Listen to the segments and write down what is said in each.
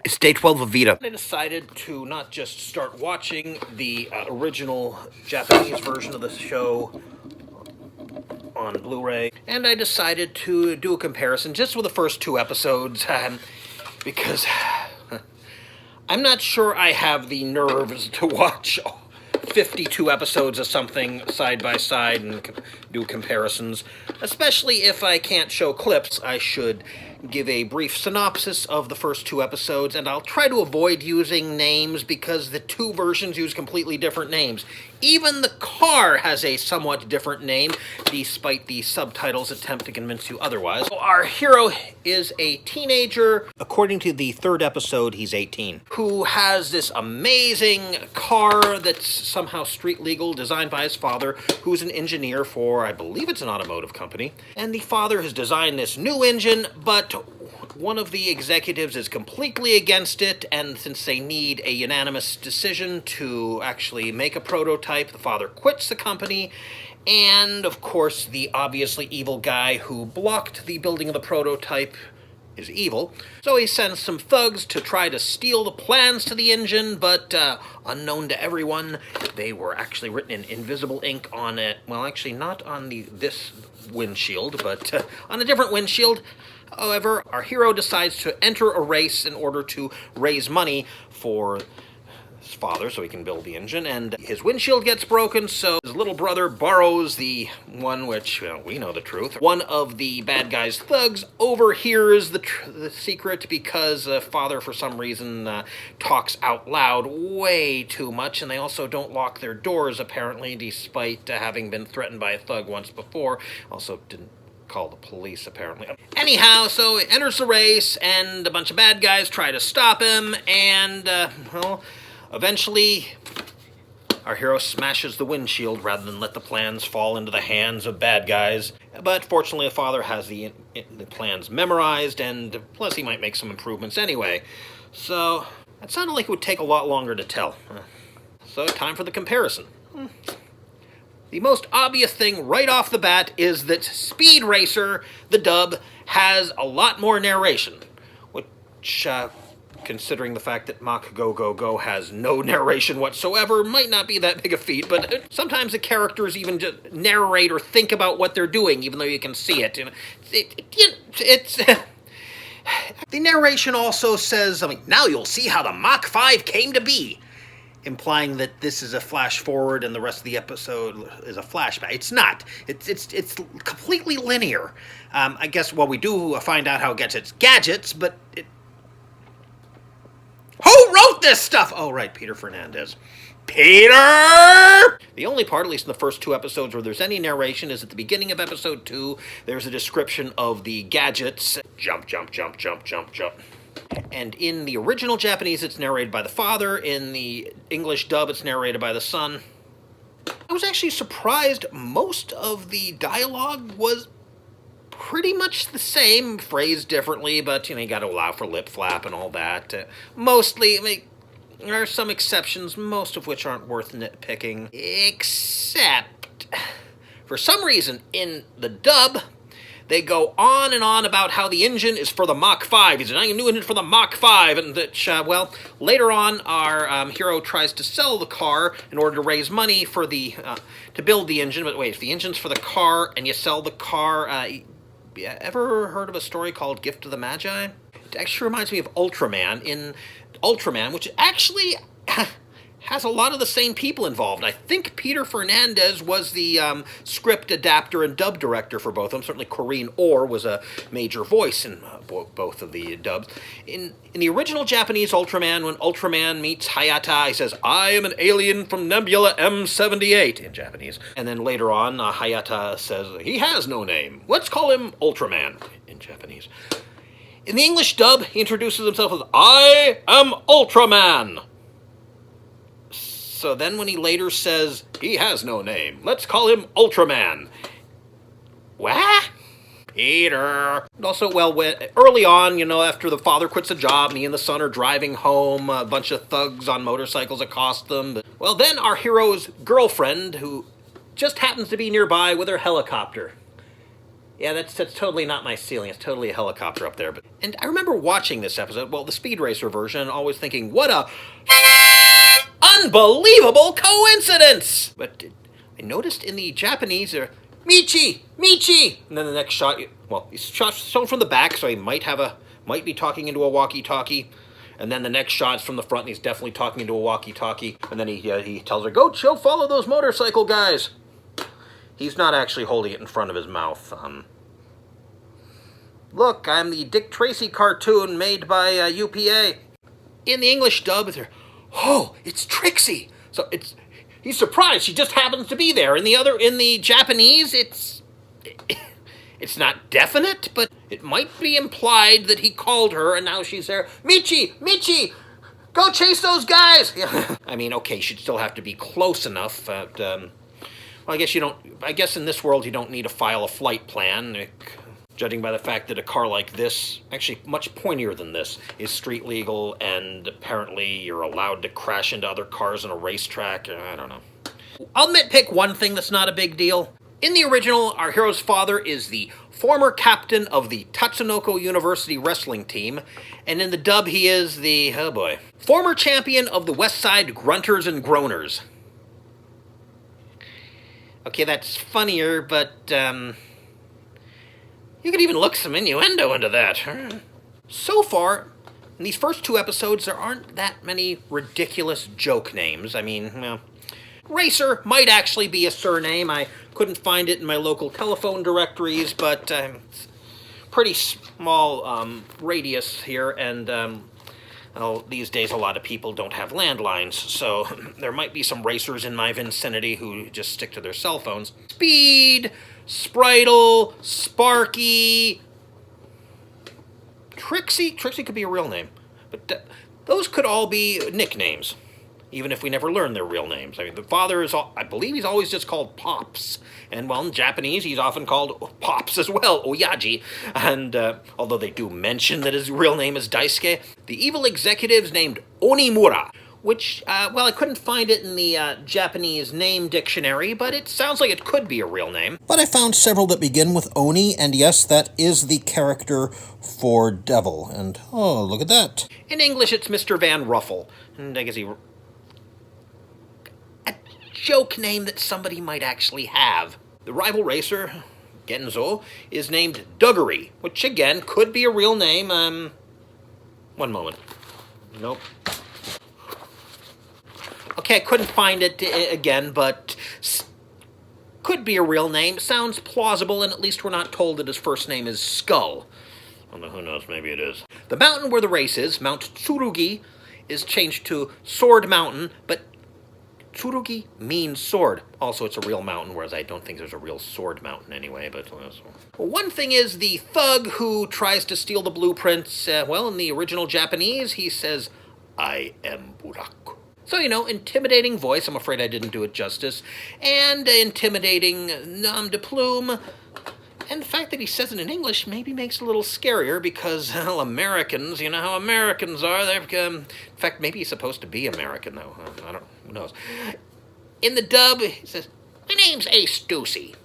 It's day 12 of Veda. I decided to not just start watching the original Japanese version of the show on Blu-ray, and I decided to do a comparison just with the first two episodes, because I'm not sure I have the nerves to watch 52 episodes of something side by side and do comparisons, especially if I can't show clips. I should give a brief synopsis of the first two episodes, and I'll try to avoid using names because the two versions use completely different names. Even the car has a somewhat different name, despite the subtitles attempt to convince you otherwise. So our hero is a teenager. According to the third episode, he's 18, who has this amazing car that's somehow street legal, designed by his father, who's an engineer for, I believe it's an automotive company. And the father has designed this new engine, but one of the executives is completely against it, and since they need a unanimous decision to actually make a prototype, the father quits the company, and of course the obviously evil guy who blocked the building of the prototype is evil. So he sends some thugs to try to steal the plans to the engine, but unknown to everyone, they were actually written in invisible ink on it. Well, actually not on this windshield, but on a different windshield. However, our hero decides to enter a race in order to raise money for his father so he can build the engine, and his windshield gets broken, so his little brother borrows the one which, well, we know the truth. One of the bad guy's thugs overhears the secret because father, for some reason, talks out loud way too much, and they also don't lock their doors, apparently, despite having been threatened by a thug once before. Also didn't call the police, apparently. Anyhow, so he enters the race, and a bunch of bad guys try to stop him, and, well, eventually our hero smashes the windshield rather than let the plans fall into the hands of bad guys. But fortunately, the father has the plans memorized, and plus he might make some improvements anyway. So, that sounded like it would take a lot longer to tell. So, time for the comparison. The most obvious thing right off the bat is that Speed Racer, the dub, has a lot more narration, which, considering the fact that Mach Go Go Go has no narration whatsoever, might not be that big a feat, but sometimes the characters even just narrate or think about what they're doing, even though you can see it. It's the narration also says, now you'll see how the Mach 5 came to be, implying that this is a flash forward and the rest of the episode is a flashback. It's not. It's completely linear. I guess, well, we do find out how it gets its gadgets, but who wrote this stuff? Oh, right, Peter Fernandez. Peter! The only part, at least in the first two episodes, where there's any narration is at the beginning of episode 2. There's a description of the gadgets. Jump, jump, jump, jump, jump, jump. And in the original Japanese, it's narrated by the father. In the English dub, it's narrated by the son. I was actually surprised most of the dialogue was pretty much the same, phrased differently, but, you gotta allow for lip flap and all that. Mostly, there are some exceptions, most of which aren't worth nitpicking, except, for some reason, in the dub, they go on and on about how the engine is for the Mach 5. He's designing a new engine for the Mach 5, and that, well, later on, our hero tries to sell the car in order to raise money for to build the engine. But wait, if the engine's for the car and you sell the car, ever heard of a story called Gift of the Magi? It actually reminds me of Ultraman. In Ultraman, which actually has a lot of the same people involved. I think Peter Fernandez was the script adapter and dub director for both of them. Certainly Corinne Orr was a major voice in both of the dubs. In the original Japanese Ultraman, when Ultraman meets Hayata, he says, "I am an alien from Nebula M78," in Japanese. And then later on, Hayata says, "He has no name. Let's call him Ultraman," in Japanese. In the English dub, he introduces himself as, "I am Ultraman." So then when he later says, "He has no name, let's call him Ultraman." What? Peter. And also, well, early on, after the father quits the job and he and the son are driving home, a bunch of thugs on motorcycles accost them. Well, then our hero's girlfriend, who just happens to be nearby with her helicopter. Yeah, that's totally not my ceiling. It's totally a helicopter up there. And I remember watching this episode, well, the Speed Racer version, and always thinking, what a unbelievable coincidence! But I noticed in the Japanese, they're Michi, Michi, and then the next shot, well, he's shown from the back, so he might be talking into a walkie-talkie. And then the next shot's from the front, and he's definitely talking into a walkie-talkie. And then he tells her, "Go, chill, follow those motorcycle guys." He's not actually holding it in front of his mouth. Look, I'm the Dick Tracy cartoon made by UPA. In the English dub, they're, "Oh, it's Trixie." So he's surprised she just happens to be there. In the Japanese, it's not definite, but it might be implied that he called her and now she's there. Michi, Michi, go chase those guys. I mean, okay, she'd still have to be close enough. But, well, I guess in this world you don't need to file a flight plan. Judging by the fact that a car like this, actually much pointier than this, is street legal, and apparently you're allowed to crash into other cars on a racetrack. I don't know. I'll nitpick one thing that's not a big deal. In the original, our hero's father is the former captain of the Tatsunoko University wrestling team, and in the dub he is the, oh boy, former champion of the West Side Grunters and Groaners. Okay, that's funnier, but, you could even look some innuendo into that. So far, in these first 2 episodes, there aren't that many ridiculous joke names. I mean, well, Racer might actually be a surname. I couldn't find it in my local telephone directories, but pretty small radius here, and well, these days a lot of people don't have landlines, so there might be some racers in my vicinity who just stick to their cell phones. Speed, Spritle, Sparky, Trixie could be a real name, but those could all be nicknames, even if we never learn their real names. I mean, the father is, I believe he's always just called Pops. And, well, in Japanese, he's often called Pops as well, Oyaji. And although they do mention that his real name is Daisuke, the evil executive's named Onimura, which, well, I couldn't find it in the Japanese name dictionary, but it sounds like it could be a real name. But I found several that begin with Oni, and yes, that is the character for devil. And, oh, look at that. In English, it's Mr. Van Ruffle. And I guess he... joke name that somebody might actually have. The rival racer, Genzo, is named Duggery, which again could be a real name. One moment. Nope. Okay, I couldn't find it again, but could be a real name. Sounds plausible, and at least we're not told that his first name is Skull. Although who knows, maybe it is. The mountain where the race is, Mount Tsurugi, is changed to Sword Mountain, but Tsurugi means sword. Also, it's a real mountain, whereas I don't think there's a real sword mountain anyway. But one thing is the thug who tries to steal the blueprints, well, in the original Japanese, he says, "I am Buraku." So, intimidating voice. I'm afraid I didn't do it justice. And intimidating nom de plume. And the fact that he says it in English maybe makes it a little scarier because, well, Americans, you know how Americans are. In fact, maybe he's supposed to be American, though. I don't know. Who knows? In the dub, he says, "My name's Ace Ducey."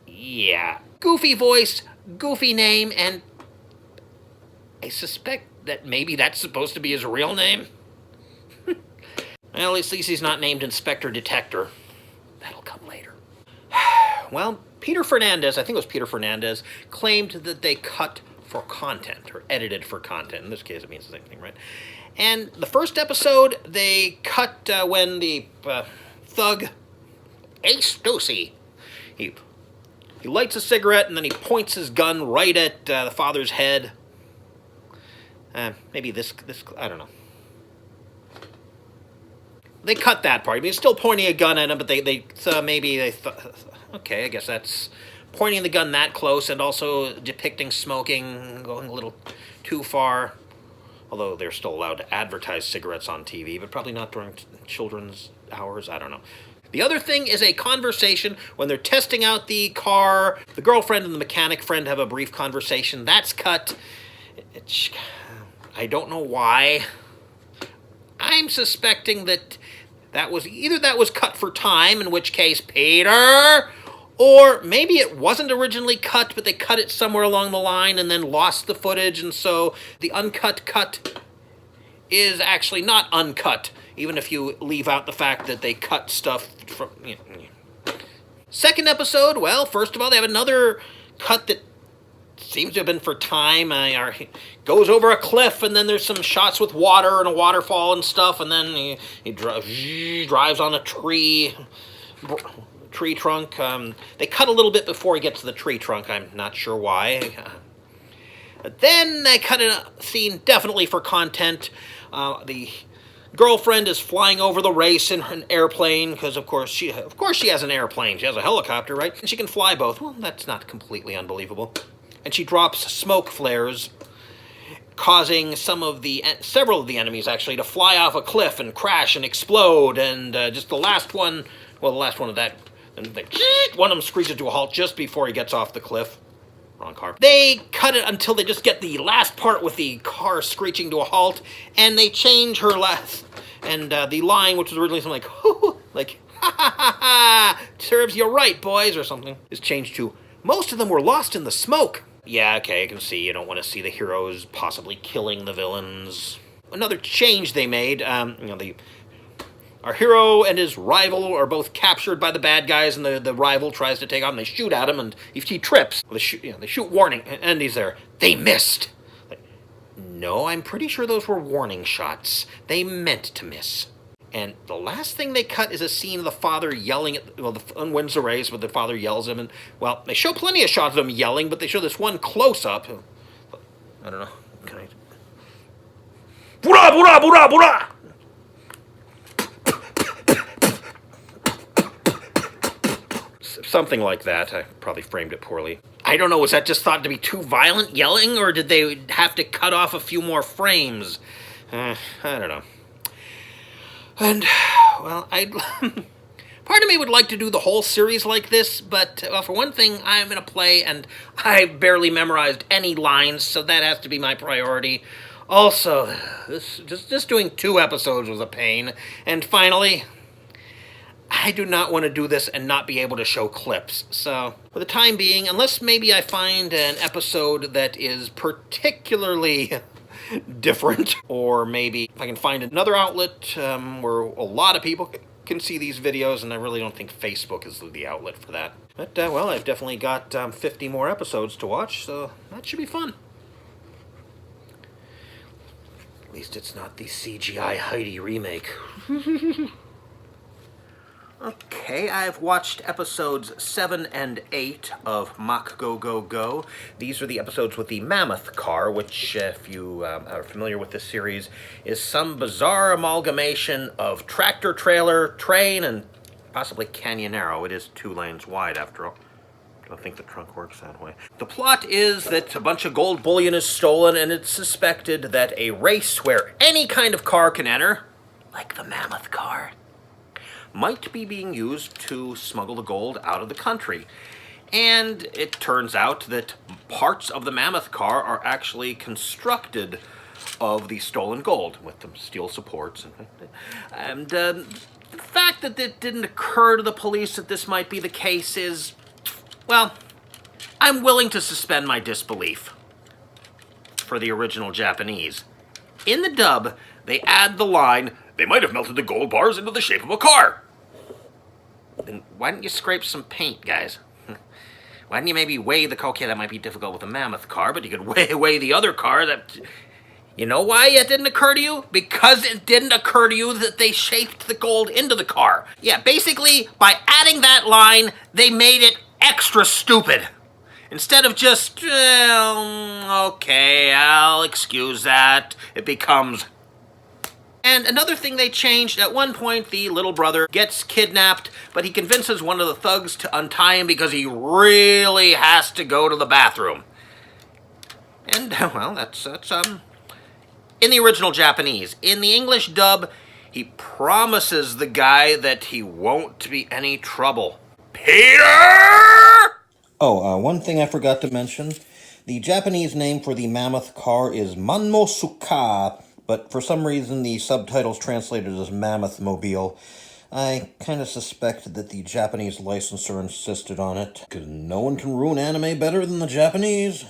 Yeah. Goofy voice, goofy name, and I suspect that maybe that's supposed to be his real name. Well, at least he's not named Inspector Detector. That'll come later. Well, Peter Fernandez, I think it was Peter Fernandez, claimed that they cut for content, or edited for content. In this case, it means the same thing, right? And the first episode, they cut when the thug, Ace Ducey, he lights a cigarette and then he points his gun right at the father's head. Maybe this, I don't know. They cut that part. I mean, he's still pointing a gun at him, but maybe they thought, okay, I guess that's pointing the gun that close and also depicting smoking, going a little too far. Although they're still allowed to advertise cigarettes on TV, but probably not during children's hours. I don't know. The other thing is a conversation when they're testing out the car. The girlfriend and the mechanic friend have a brief conversation. That's cut. I don't know why. I'm suspecting that was cut for time, in which case Peter, Or maybe it wasn't originally cut, but they cut it somewhere along the line and then lost the footage, and so the uncut cut is actually not uncut, even if you leave out the fact that they cut stuff from... Second episode, well, first of all, they have another cut that seems to have been for time. Goes over a cliff, and then there's some shots with water and a waterfall and stuff, and then he drives on a tree trunk. They cut a little bit before he gets to the tree trunk. I'm not sure why. But then they cut a scene definitely for content. The girlfriend is flying over the race in an airplane, because of course she has an airplane. She has a helicopter, right? And she can fly both. Well, that's not completely unbelievable. And she drops smoke flares, causing several of the enemies actually to fly off a cliff and crash and explode. And just the last one of that, and one of them screeches to a halt just before he gets off the cliff. Wrong car. They cut it until they just get the last part with the car screeching to a halt, and they change her last, and the line, which was originally something like, ha ha ha ha, serves you right, boys, or something, is changed to, most of them were lost in the smoke. Yeah, okay, I can see you don't want to see the heroes possibly killing the villains. Another change they made, our hero and his rival are both captured by the bad guys, and the rival tries to take on. They shoot at him, and he trips. They shoot warning, and he's there. They missed. No, I'm pretty sure those were warning shots. They meant to miss. And the last thing they cut is a scene of the father yelling at, the son wins the race, but the father yells at him, and, well, they show plenty of shots of him yelling, but they show this one close-up. I don't know. Can I... Bura, bura, bura, bura! Something like that. I probably framed it poorly. I don't know, was that just thought to be too violent yelling, or did they have to cut off a few more frames? I don't know. And, well, part of me would like to do the whole series like this, but, well, for one thing, I'm in a play, and I barely memorized any lines, so that has to be my priority. Also, just doing 2 episodes was a pain. And finally, I do not want to do this and not be able to show clips. So, for the time being, unless maybe I find an episode that is particularly different, or maybe if I can find another outlet where a lot of people can see these videos, and I really don't think Facebook is the outlet for that. But, well, I've definitely got 50 more episodes to watch, so that should be fun. At least it's not the CGI Heidi remake. Okay, I've watched episodes 7 and 8 of Mach Go Go Go. These are the episodes with the mammoth car, which, if you are familiar with this series, is some bizarre amalgamation of tractor, trailer, train, and possibly Canyonero. It is 2 lanes wide, after all. I don't think the trunk works that way. The plot is that a bunch of gold bullion is stolen, and it's suspected that a race where any kind of car can enter, like the mammoth car, might be being used to smuggle the gold out of the country. And it turns out that parts of the mammoth car are actually constructed of the stolen gold, with the steel supports. And the fact that it didn't occur to the police that this might be the case is, well, I'm willing to suspend my disbelief for the original Japanese. In the dub, they add the line, "They might have melted the gold bars into the shape of a car." Then why didn't you scrape some paint, guys? Why didn't you maybe weigh the... Okay, that might be difficult with a mammoth car, but you could weigh the other car that... You know why it didn't occur to you? Because it didn't occur to you that they shaped the gold into the car. Yeah, basically, by adding that line, they made it extra stupid. Instead of just, okay, I'll excuse that, it becomes... And another thing they changed, at one point the little brother gets kidnapped, but he convinces one of the thugs to untie him because he really has to go to the bathroom. And, well, that's in the original Japanese. In the English dub, he promises the guy that he won't be any trouble. Peter! Oh, one thing I forgot to mention. The Japanese name for the mammoth car is Manmosuka, but for some reason the subtitles translated as Mammoth Mobile. I kind of suspected that the Japanese licensor insisted on it, because no one can ruin anime better than the Japanese.